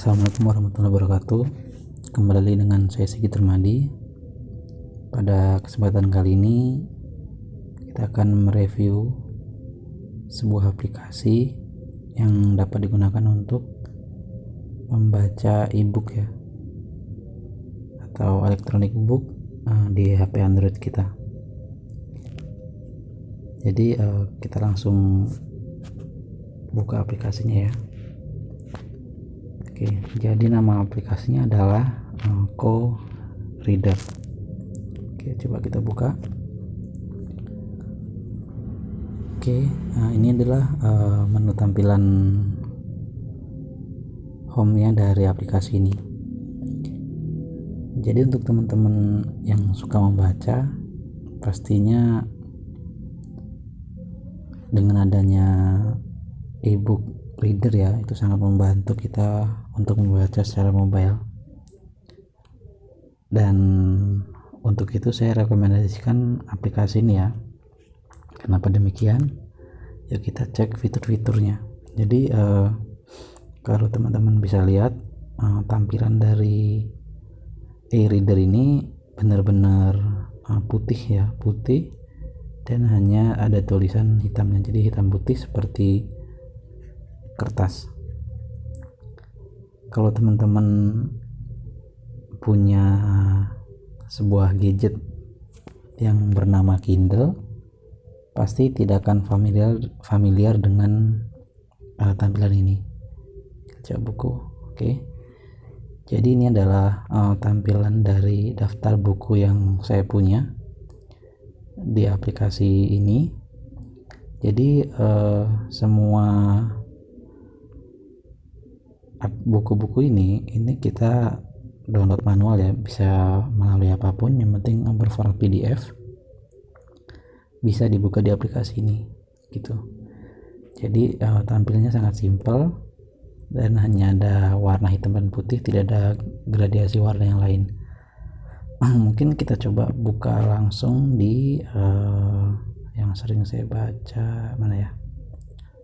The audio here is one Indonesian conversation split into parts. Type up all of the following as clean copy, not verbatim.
Assalamualaikum warahmatullahi wabarakatuh. Kembali dengan saya Sigit Termadi. Pada kesempatan kali ini kita akan mereview sebuah aplikasi yang dapat digunakan untuk membaca e-book ya, atau electronic book di HP Android kita. Jadi kita langsung buka aplikasinya ya. Oke, jadi nama aplikasinya adalah Co-Reader. Oke, coba kita buka. Oke, ini adalah menu tampilan home-nya dari aplikasi ini. Jadi untuk teman-teman yang suka membaca, pastinya dengan adanya e-book reader ya, itu sangat membantu kita untuk membaca secara mobile. Dan untuk itu saya rekomendasikan aplikasi ini ya. Kenapa demikian? Ya, kita cek fitur-fiturnya. Jadi kalau teman-teman bisa lihat tampilan dari e-reader ini benar-benar putih ya, putih, dan hanya ada tulisan hitamnya. Jadi hitam putih seperti kertas. Kalau teman-teman punya sebuah gadget yang bernama Kindle, pasti tidak akan familiar dengan tampilan ini. Baca buku. Oke. Jadi ini adalah tampilan dari daftar buku yang saya punya di aplikasi ini. Jadi semua buku-buku ini kita download manual ya, bisa melalui apapun, yang penting berformat PDF, bisa dibuka di aplikasi ini gitu. Jadi tampilannya sangat simpel dan hanya ada warna hitam dan putih, tidak ada gradasi warna yang lain. Mungkin kita coba buka langsung di yang sering saya baca, mana ya.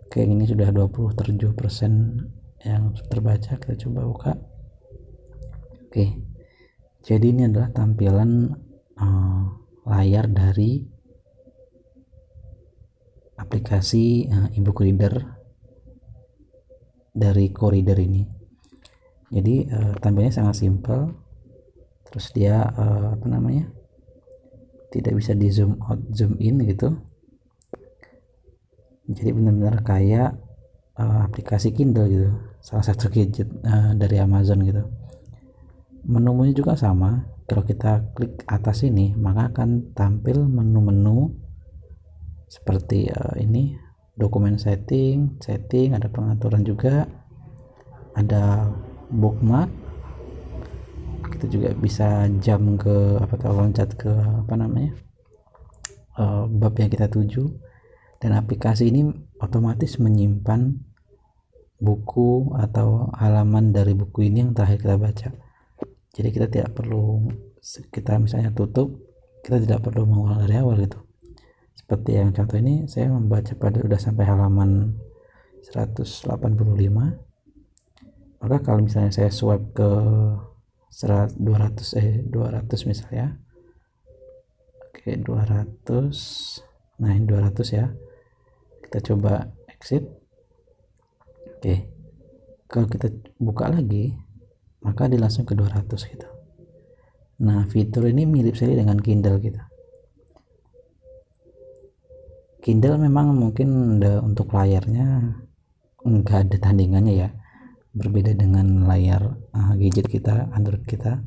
Oke, ini sudah 27% yang terbaca. Kita coba buka. Oke, jadi ini adalah tampilan layar dari aplikasi e-book reader dari Co-Reader ini. Jadi tampilannya sangat simpel. Terus dia tidak bisa di zoom out, zoom in gitu. Jadi benar-benar kayak aplikasi Kindle gitu, salah satu gadget dari Amazon gitu. Menunya juga sama. Kalau kita klik atas ini, maka akan tampil menu-menu seperti ini, dokumen setting, ada pengaturan juga, ada bookmark. Kita juga bisa jump ke loncat ke bab yang kita tuju. Dan aplikasi ini otomatis menyimpan buku atau halaman dari buku ini yang terakhir kita baca. Jadi kita tidak perlu, kita misalnya tutup, kita tidak perlu mengulang dari awal gitu. Seperti yang contoh ini, saya membaca udah sampai halaman 185. Maka kalau misalnya saya swipe ke 200 misalnya. Oke, 200. Nah, ini 200 ya. Kita coba exit. Oke. Kalau kita buka lagi, maka dia langsung ke 200 gitu. Nah, fitur ini mirip sekali dengan Kindle gitu. Kindle memang mungkin untuk layarnya enggak ada tandingannya ya. Berbeda dengan layar gadget kita, Android kita.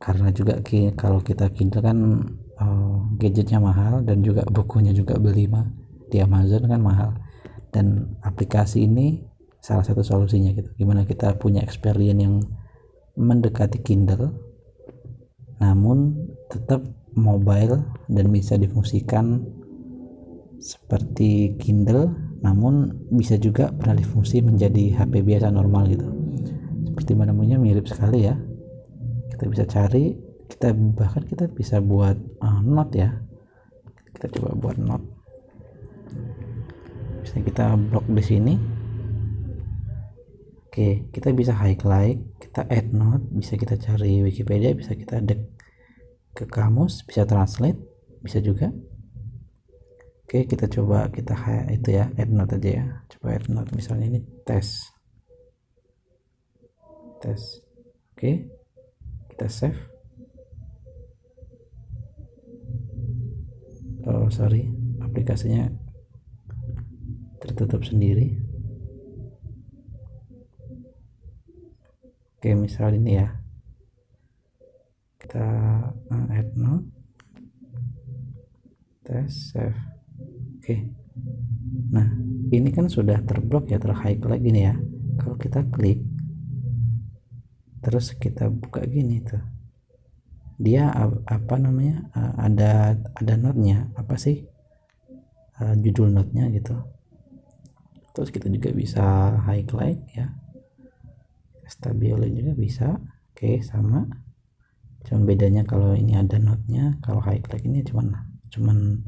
Karena juga kalau kita Kindle kan gadgetnya mahal, dan juga bukunya juga beli di Amazon kan mahal. Dan aplikasi ini salah satu solusinya gitu. Gimana kita punya experience yang mendekati Kindle, namun tetap mobile dan bisa difungsikan seperti Kindle, namun bisa juga beralih fungsi menjadi HP biasa normal gitu. Seperti menemunya mirip sekali ya. Kita bisa cari, bahkan kita bisa buat note ya. Kita coba buat note. Misalnya kita blok di sini, Oke, kita bisa highlight, kita add note, bisa kita cari Wikipedia, bisa kita ke kamus, bisa translate, bisa juga. Oke, kita coba kita itu ya, add note aja ya. Coba add note, misalnya ini tes. Oke, kita save. Oh sorry, aplikasinya tertutup sendiri. Oke, misal ini ya, kita add note, tes, save. Oke, nah ini kan sudah terblok ya, highlight gini ya. Kalau kita klik terus kita buka gini tuh, dia apa namanya, ada note-nya, apa sih judul note-nya gitu. Terus kita juga bisa highlight ya, stabilo juga bisa. Oke, sama, cuman bedanya kalau ini ada note-nya, kalau highlight ini cuman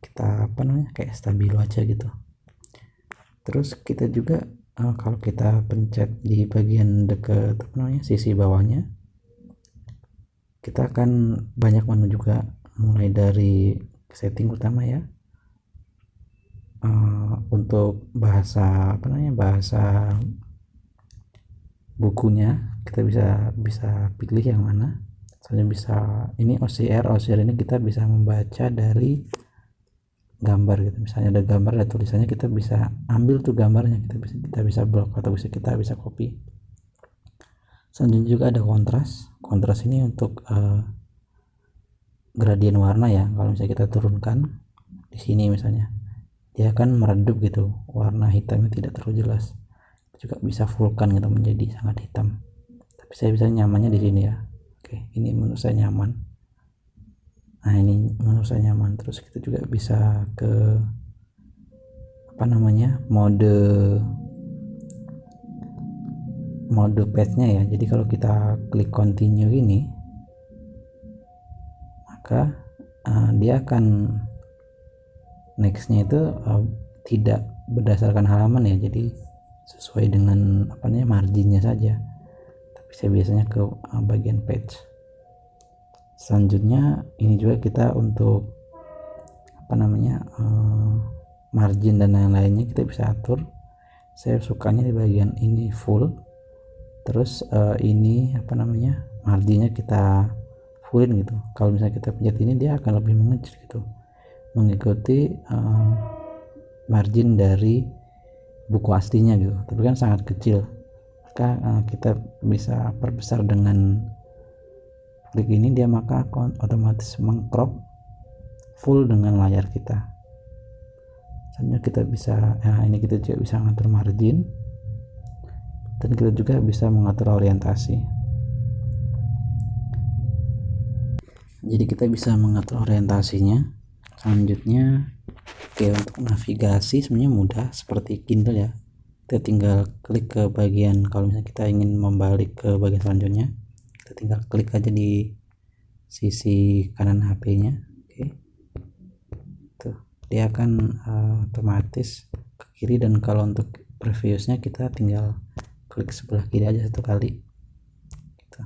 kita apa namanya, kayak stabilo aja gitu. Terus kita juga kalau kita pencet di bagian dekat apa namanya, sisi bawahnya, kita akan banyak menu juga, mulai dari setting utama ya, untuk bahasa apa namanya, bahasa bukunya kita bisa pilih yang mana. Soalnya bisa ini OCR ini kita bisa membaca dari gambar gitu. Misalnya ada gambar, ada tulisannya, kita bisa ambil tuh gambarnya, kita bisa blok atau kita bisa copy. Selanjutnya juga ada kontras ini untuk gradien warna ya. Kalau misalnya kita turunkan di sini misalnya, dia akan meredup gitu, warna hitamnya tidak terlalu jelas. Juga bisa fullkan gitu menjadi sangat hitam, tapi saya bisa nyamannya di sini ya. Oke, ini menurut saya nyaman. Nah ini menurut saya nyaman. Terus kita juga bisa ke apa namanya, mode page nya ya. Jadi kalau kita klik continue ini, maka dia akan nextnya itu tidak berdasarkan halaman ya, jadi sesuai dengan apa namanya, marginnya saja. Tapi saya biasanya ke bagian page. Selanjutnya ini juga kita untuk apa namanya, margin dan lain-lainnya kita bisa atur. Saya sukanya di bagian ini full. Terus ini apa namanya, marginnya kita fullin gitu. Kalau misalnya kita pencet ini, dia akan lebih mengecil gitu, mengikuti margin dari buku aslinya gitu, tapi kan sangat kecil. Maka kita bisa perbesar dengan klik ini, dia maka otomatis mengcrop full dengan layar kita. Selanjutnya kita bisa ini kita juga bisa mengatur margin, dan kita juga bisa mengatur orientasi. Jadi kita bisa mengatur orientasinya. Selanjutnya untuk navigasi sebenarnya mudah, seperti Kindle ya. Kita tinggal klik ke bagian, kalau misalnya kita ingin membalik ke bagian selanjutnya, kita tinggal klik aja di sisi kanan HP-nya. Oke, tuh dia akan otomatis ke kiri. Dan kalau untuk previousnya kita tinggal klik sebelah kiri aja satu kali gitu.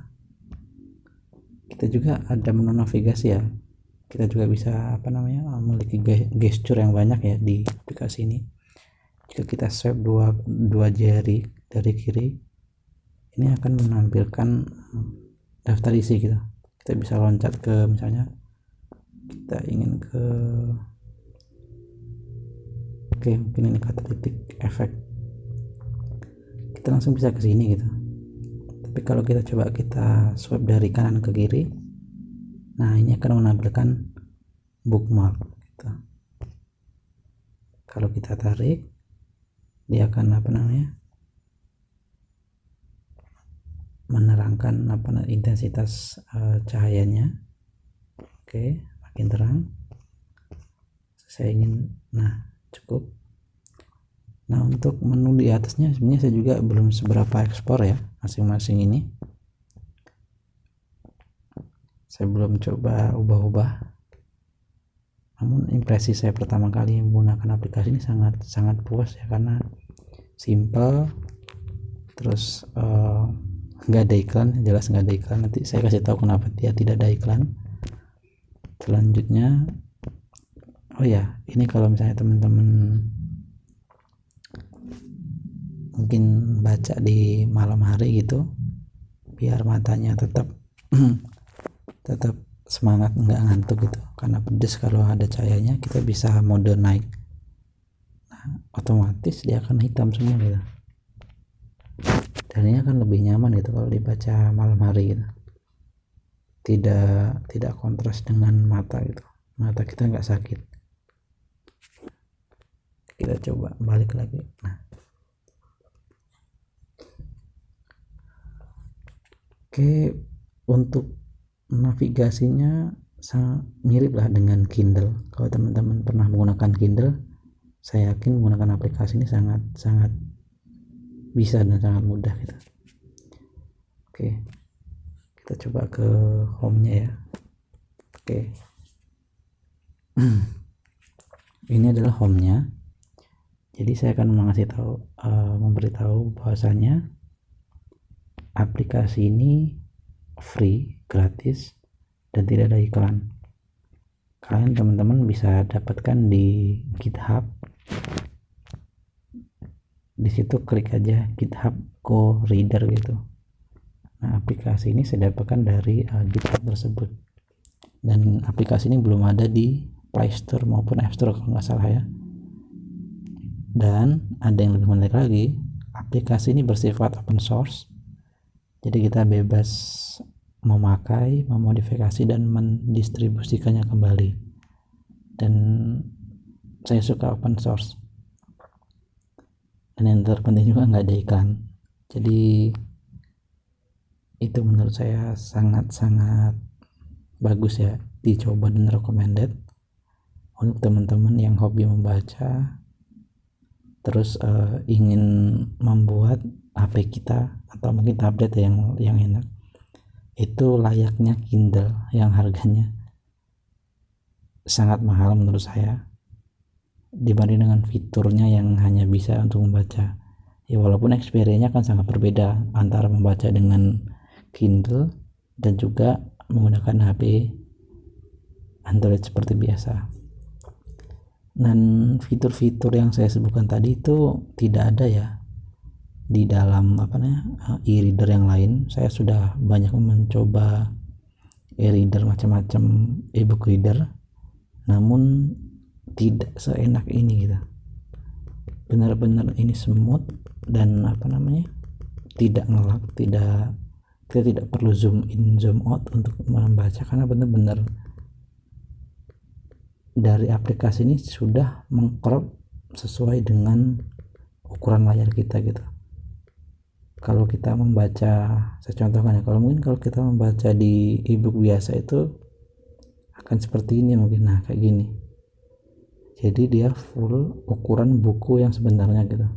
Kita juga ada menu navigasi ya. Kita juga bisa apa namanya, memiliki gesture yang banyak ya di aplikasi ini. Jika kita swipe dua jari dari kiri, ini akan menampilkan daftar isi gitu. Kita bisa loncat ke, misalnya kita ingin ke, oke mungkin ini kata titik efek, kita langsung bisa ke sini gitu. Tapi kalau kita coba kita swipe dari kanan ke kiri, nah ini akan menampilkan bookmark gitu. Kalau kita tarik, dia akan apa namanya, menerangkan apa intensitas cahayanya. Oke, makin terang. Saya ingin, nah cukup. Nah untuk menu di atasnya sebenarnya saya juga belum seberapa ekspor ya masing-masing ini. Saya belum coba ubah-ubah. Namun impresi saya pertama kali menggunakan aplikasi ini sangat puas ya, karena simple, terus nggak ada iklan, jelas nggak ada iklan. Nanti saya kasih tahu kenapa dia tidak ada iklan. Selanjutnya, oh ya, ini kalau misalnya teman-teman mungkin baca di malam hari gitu, biar matanya tetap tetap semangat, nggak ngantuk gitu, karena pedes. Kalau ada cahayanya kita bisa mode naik, nah otomatis dia akan hitam semua gitu, dan ini akan lebih nyaman gitu kalau dibaca malam hari gitu, tidak kontras dengan mata gitu, mata kita nggak sakit. Kita coba balik lagi. Nah, oke, untuk navigasinya sangat mirip lah dengan Kindle. Kalau teman-teman pernah menggunakan Kindle, saya yakin menggunakan aplikasi ini sangat bisa dan sangat mudah gitu. Oke, kita coba ke home-nya ya. Oke, ini adalah home-nya. Jadi saya akan memberitahu bahwasanya aplikasi ini free, gratis, dan tidak ada iklan. Kalian teman-teman bisa dapatkan di GitHub. Di situ klik aja GitHub Co-Reader gitu. Nah, aplikasi ini saya dapatkan dari GitHub tersebut. Dan aplikasi ini belum ada di Play Store maupun App Store kalau nggak salah ya. Dan ada yang lebih menarik lagi, aplikasi ini bersifat open source. Jadi kita bebas memakai, memodifikasi, dan mendistribusikannya kembali. Dan saya suka open source. Dan yang terpenting juga nggak ada iklan. Jadi itu menurut saya sangat bagus ya, dicoba dan recommended untuk teman-teman yang hobi membaca, terus ingin membuat HP kita atau mungkin tablet yang enak. Itu layaknya Kindle yang harganya sangat mahal menurut saya dibanding dengan fiturnya yang hanya bisa untuk membaca ya, walaupun experience-nya kan sangat berbeda antara membaca dengan Kindle dan juga menggunakan HP Android seperti biasa. Dan fitur-fitur yang saya sebutkan tadi itu tidak ada ya di dalam e-reader yang lain. Saya sudah banyak mencoba e-reader macam-macam, e-book reader, namun tidak seenak ini gitu. Benar-benar ini smooth dan tidak ngelak, kita tidak perlu zoom in zoom out untuk membaca, karena benar-benar dari aplikasi ini sudah mengcrop sesuai dengan ukuran layar kita gitu. Kalau kita membaca, saya contohkan ya, kalau kita membaca di ebook biasa itu akan seperti ini mungkin, nah kayak gini. Jadi dia full ukuran buku yang sebenarnya gitu.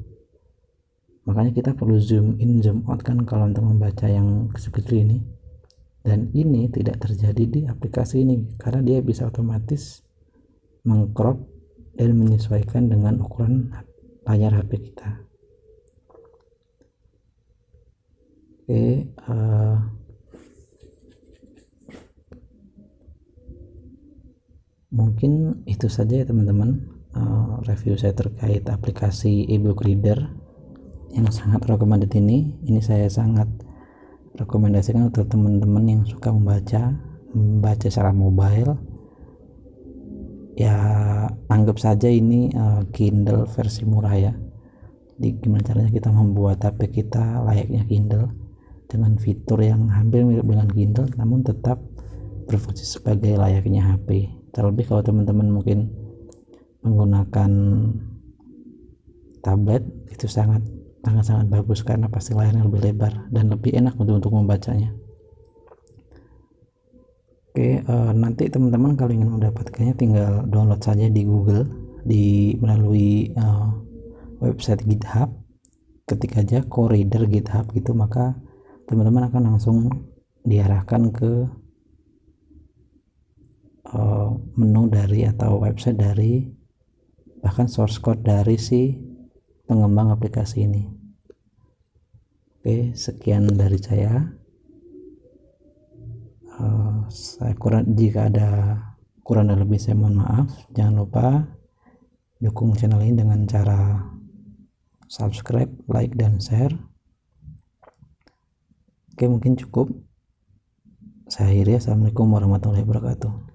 Makanya kita perlu zoom in zoom out kan kalau untuk membaca yang seperti ini. Dan ini tidak terjadi di aplikasi ini karena dia bisa otomatis mengcrop dan menyesuaikan dengan ukuran layar HP kita. Oke, mungkin itu saja ya teman-teman, review saya terkait aplikasi ebook reader yang sangat recommended ini. Ini saya sangat rekomendasikan untuk teman-teman yang suka membaca secara mobile. Ya anggap saja ini Kindle versi murah ya. Jadi gimana caranya kita membuat HP kita layaknya Kindle dengan fitur yang hampir mirip dengan Kindle namun tetap berfungsi sebagai layaknya HP. Terlebih kalau teman-teman mungkin menggunakan tablet, itu sangat bagus karena pasti layarnya lebih lebar dan lebih enak untuk membacanya. Oke, nanti teman-teman kalau ingin mendapatkannya tinggal download saja di Google melalui website GitHub. Ketik aja Co-Reader GitHub gitu, maka teman-teman akan langsung diarahkan ke menu dari atau website dari, bahkan source code dari si pengembang aplikasi ini. Oke, sekian dari saya. Jika ada kurang dan lebih saya mohon maaf. Jangan lupa dukung channel ini dengan cara subscribe, like, dan share. Oke, mungkin cukup. Saya akhiri. Assalamualaikum warahmatullahi wabarakatuh.